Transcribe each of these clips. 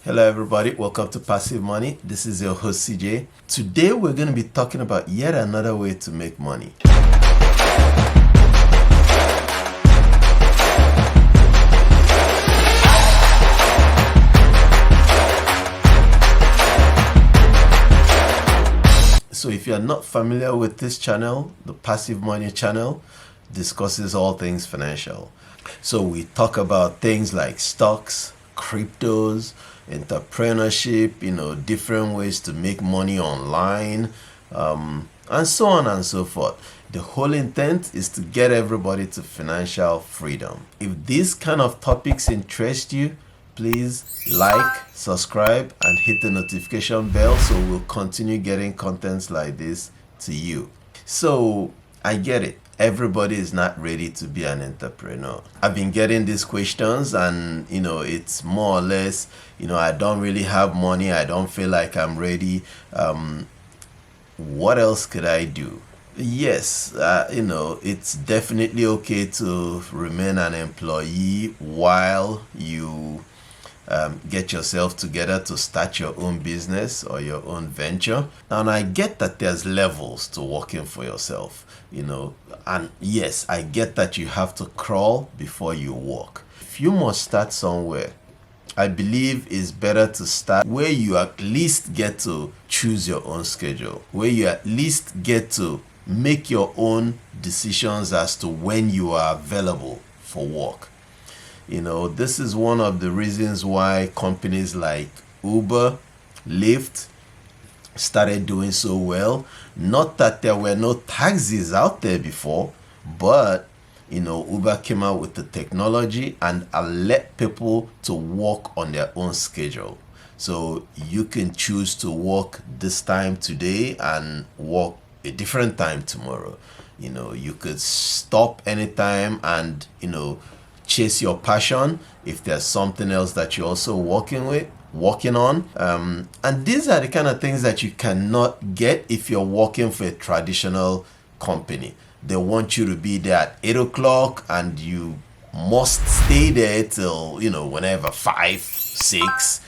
Hello everybody, welcome to Passive Money. This is your host CJ. Today we're going to be talking about yet another way to make money. So if you are not familiar with this channel, the Passive Money channel discusses all things financial. So we talk about things like stocks, cryptos, entrepreneurship, different ways to make money online, and so on and so forth. The whole intent is to get everybody to financial freedom. If these kind of topics interest you, please like, subscribe, and hit the notification bell so we'll continue getting contents like this to you. So I get it. Everybody is not ready to be an entrepreneur. I've been getting these questions and it's more or less, I don't really have money. I don't feel like I'm ready. What else could I do? Yes, it's definitely okay to remain an employee while you get yourself together to start your own business or your own venture. And I get that there's levels to working for yourself, and yes, I get that you have to crawl before you walk. If you must start somewhere, I believe it's better to start where you at least get to choose your own schedule, where you at least get to make your own decisions as to when you are available for work. This is one of the reasons why companies like Uber, Lyft started doing so well. Not that there were no taxis out there before, but Uber came out with the technology and let people to work on their own schedule. So you can choose to work this time today and work a different time tomorrow. You could stop anytime and chase your passion if there's something else that you're also working on. And these are the kind of things that you cannot get if you're working for a traditional company. They want you to be there at 8 o'clock and you must stay there till whenever 5, 6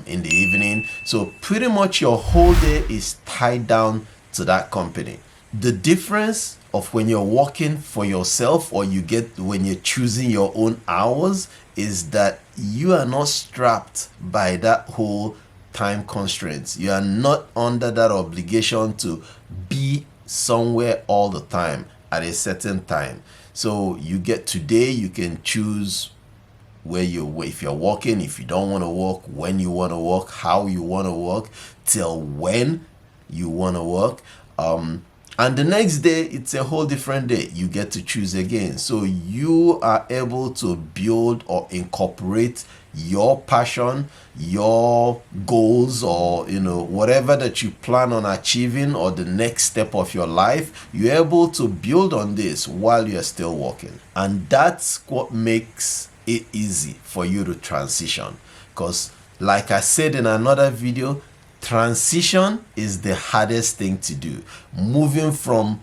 in the evening. So pretty much your whole day is tied down to that company. The difference of when you're working for yourself or when you're choosing your own hours is that you are not strapped by that whole time constraints. You are not under that obligation to be somewhere all the time at a certain time. So you can choose if you're working, if you don't want to work, when you want to work, how you want to work, till when you want to work. And the next day, it's a whole different day. You get to choose again. So you are able to build or incorporate your passion, your goals, or whatever that you plan on achieving or the next step of your life. You're able to build on this while you're still working. And that's what makes it easy for you to transition. Because like I said in another video, transition is the hardest thing to do. Moving from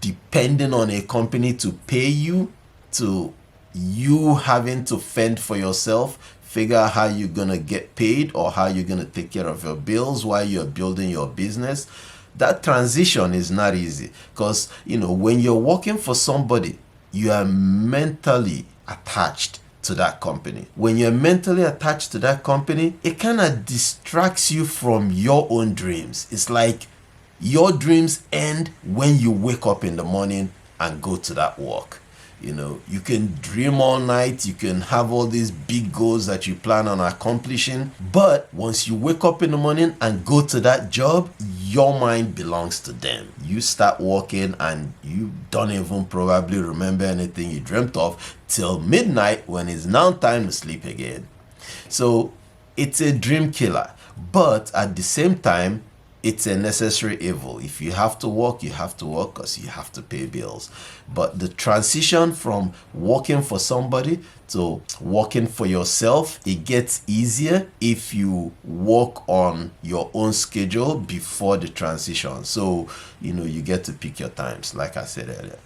depending on a company to pay you to you having to fend for yourself, figure out how you're going to get paid or how you're going to take care of your bills while you're building your business. That transition is not easy because, when you're working for somebody, you are mentally attached to that company. When you're mentally attached to that company, it kind of distracts you from your own dreams. It's like your dreams end when you wake up in the morning and go to that work. You can dream all night, you can have all these big goals that you plan on accomplishing, but once you wake up in the morning and go to that job, your mind belongs to them. You start working and you don't even probably remember anything you dreamt of till midnight when it's now time to sleep again. So it's a dream killer, but at the same time, it's a necessary evil. If you have to work, you have to work because you have to pay bills. But the transition from working for somebody to working for yourself, it gets easier if you work on your own schedule before the transition. So, you get to pick your times, like I said earlier.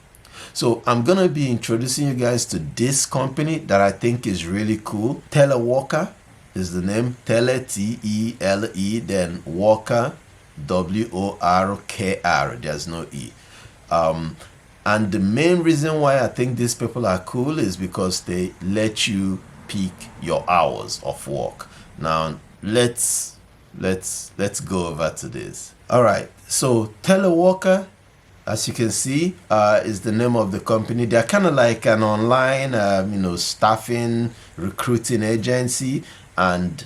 So I'm going to be introducing you guys to this company that I think is really cool. Teleworker. is the name, Tele, T-E-L-E, then Walker, W-O-R-K-R, there's no E. And the main reason why I think these people are cool is because they let you pick your hours of work. Now let's go over to this. All right, so Teleworker, as you can see, is the name of the company. They're kind of like an online staffing recruiting agency, and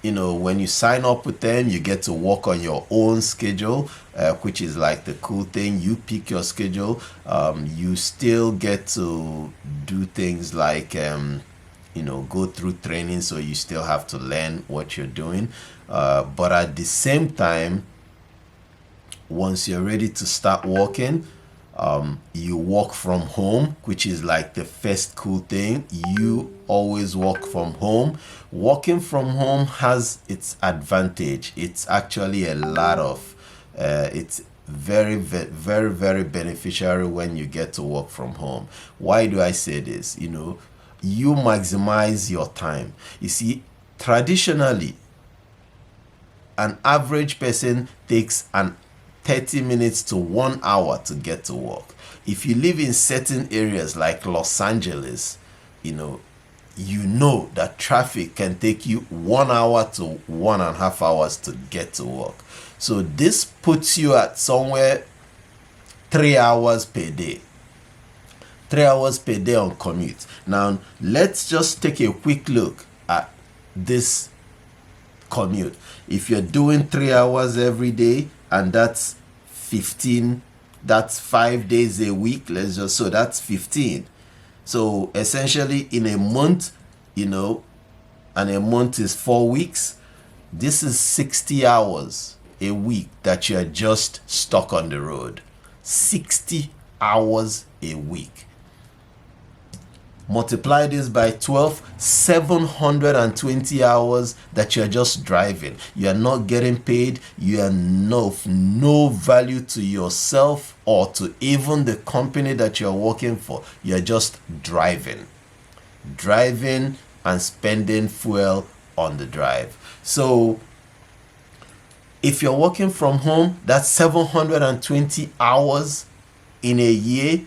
when you sign up with them, you get to work on your own schedule, which is like the cool thing. You pick your schedule. You still get to do things like go through training, so you still have to learn what you're doing, but at the same time, once you're ready to start working, you work from home, which is like the first cool thing. You always work from home. Working from home has its advantage. It's actually a lot of it's very, very, very beneficial when you get to work from home. Why do I say this? You maximize your time. You see, traditionally, an average person takes an 30 minutes to 1 hour to get to work. If you live in certain areas like Los Angeles, you know that traffic can take you 1 hour to 1.5 hours to get to work. So this puts you at somewhere 3 hours per day. 3 hours per day on commute. Now, let's just take a quick look at this commute. If you're doing 3 hours every day, and that's 15, that's 5 days a week, so that's 15. So essentially in a month, and a month is 4 weeks, this is 60 hours a week that you're just stuck on the road. 60 hours a week. Multiply this by 12, 720 hours that you're just driving. You are not getting paid. You are no value to yourself or to even the company that you're working for. You're just driving and spending fuel on the drive. So if you're working from home, that's 720 hours in a year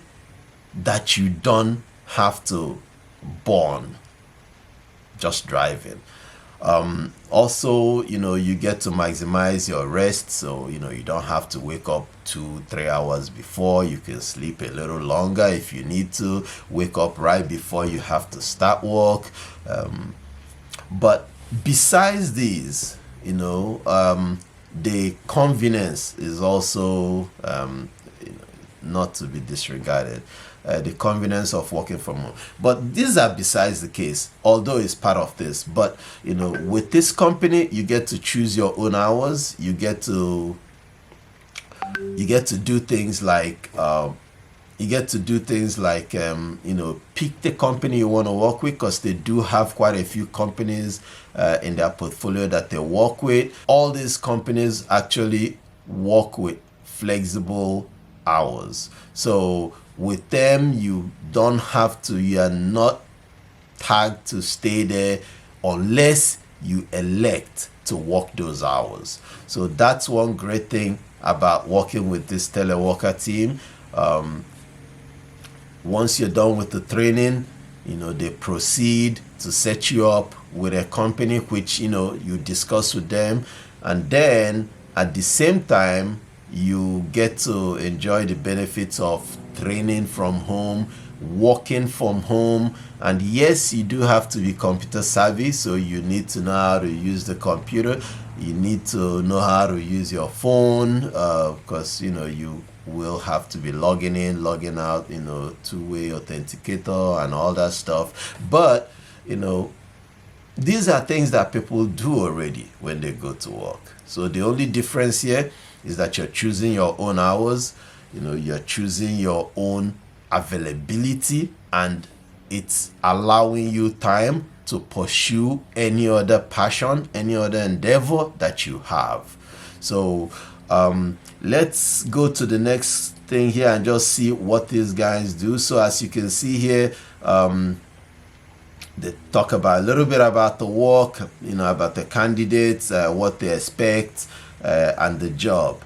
that you don't have to burn just driving. Also, you get to maximize your rest, so you don't have to wake up 2-3 hours before. You can sleep a little longer if you need to, wake up right before you have to start work. But besides these, the convenience is also not to be disregarded. The convenience of working from home. But these are besides the case, although it's part of this. But with this company, you get to choose your own hours. You get to do things like pick the company you want to work with, because they do have quite a few companies in their portfolio that they work with. All these companies actually work with flexible hours. So with them, you are not tagged to stay there unless you elect to work those hours. So that's one great thing about working with this teleworker team. Once you're done with the training, they proceed to set you up with a company, which you discuss with them, and then at the same time you get to enjoy the benefits of training from home, working from home. And yes, you do have to be computer savvy, so you need to know how to use the computer. You need to know how to use your phone, because you will have to be logging in, logging out, two-way authenticator and all that stuff. But these are things that people do already when they go to work. So the only difference here is that you're choosing your own hours, you're choosing your own availability, and it's allowing you time to pursue any other passion, any other endeavor that you have. So let's go to the next thing here and just see what these guys do. So as you can see here, they talk about a little bit about the work, about the candidates, what they expect, and the job.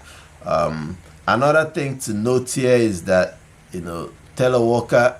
Another thing to note here is that teleworker,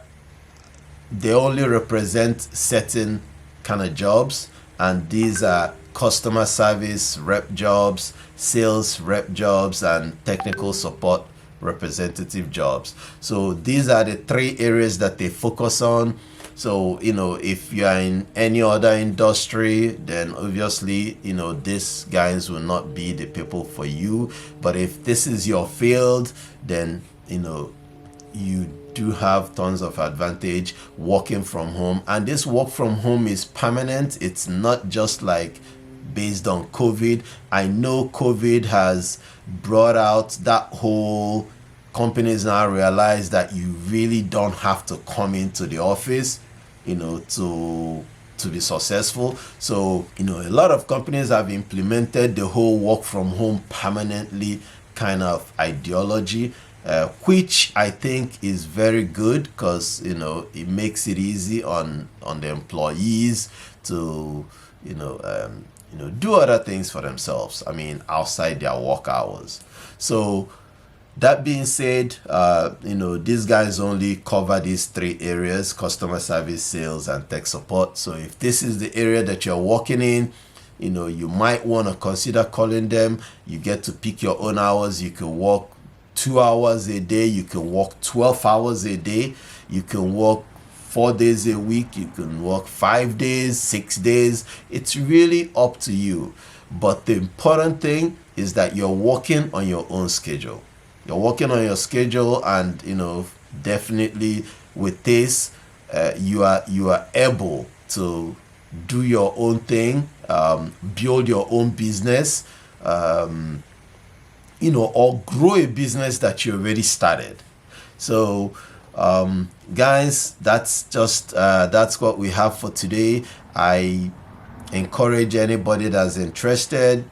they only represent certain kind of jobs, and these are customer service rep jobs, sales rep jobs, and technical support representative jobs. So these are the three areas that they focus on. So if you are in any other industry, then obviously these guys will not be the people for you. But if this is your field, then you do have tons of advantage working from home. And this work from home is permanent. It's not just like based on COVID. I know COVID has brought out that whole, companies now realize that you really don't have to come into the office to be successful. So a lot of companies have implemented the whole work from home permanently kind of ideology, which I think is very good, because it makes it easy on the employees to do other things for themselves, outside their work hours. So that being said, these guys only cover these three areas: customer service, sales, and tech support. So if this is the area that you're working in, you might want to consider calling them. You get to pick your own hours. You can work 2 hours a day. You can work 12 hours a day. You can work 4 days a week. You can work 5 days, 6 days. It's really up to you. But the important thing is that you're working on your own schedule. You're working on your schedule, and definitely with this, you are able to do your own thing, build your own business, or grow a business that you already started. So guys, that's what we have for today. I encourage anybody that's interested,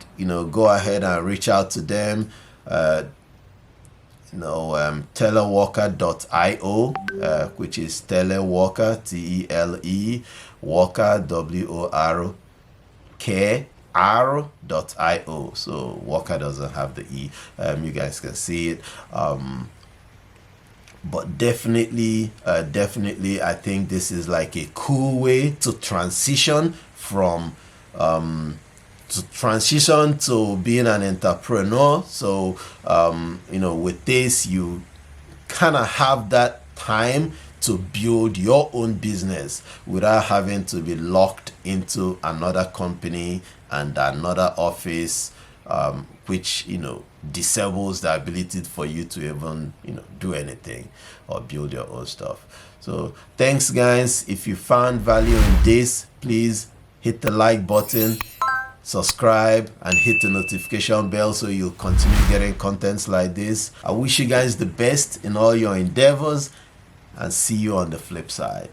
go ahead and reach out to them. Teleworker.io, which is teleworker, TELE, worker, WORKR.io. So worker doesn't have the E. You guys can see it. But definitely, I think this is like a cool way to transition to being an entrepreneur. So with this, you kind of have that time to build your own business without having to be locked into another company and another office, which disables the ability for you to even do anything or build your own stuff. So thanks guys. If you found value in this, please hit the like button, subscribe, and hit the notification bell so you'll continue getting contents like this. I wish you guys the best in all your endeavors, and see you on the flip side.